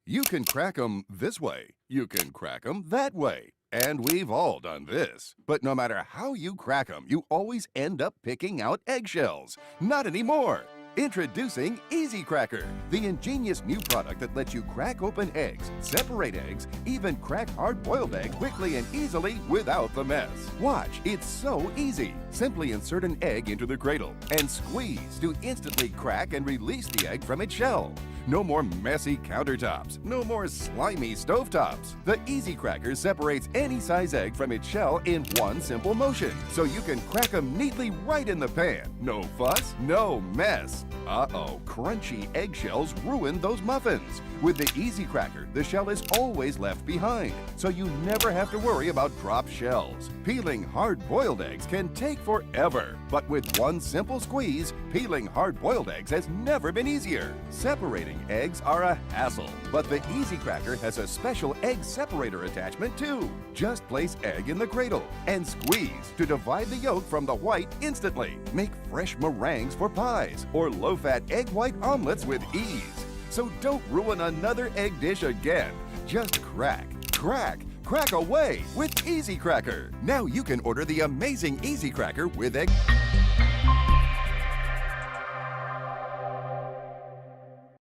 You can crack 'em this way. You can crack 'em that way. And we've all done this. But no matter how you crack 'em, you always end up picking out eggshells. Not anymore. Introducing Easy Cracker, the ingenious new product that lets you crack open eggs, separate eggs, even crack hard-boiled egg quickly and easily without the mess. Watch, it's so easy. Simply insert an egg into the cradle and squeeze to instantly crack and release the egg from its shell. No more messy countertops. No more slimy stovetops. The Easy Cracker separates any size egg from its shell in one simple motion, so you can crack them neatly right in the pan. No fuss, no mess. Uh-oh, crunchy eggshells ruin those muffins. With the Easy Cracker, the shell is always left behind, so you never have to worry about dropped shells. Peeling hard-boiled eggs can take forever, but with one simple squeeze, peeling hard-boiled eggs has never been easier. Separating eggs are a hassle, but the Easy Cracker has a special egg separator attachment too. Just place egg in the cradle and squeeze to divide the yolk from the white instantly. Make fresh meringues for pies or low-fat egg white omelets with ease. So don't ruin another egg dish again. Just crack, crack, crack away with Easy Cracker. Now you can order the amazing Easy Cracker with egg.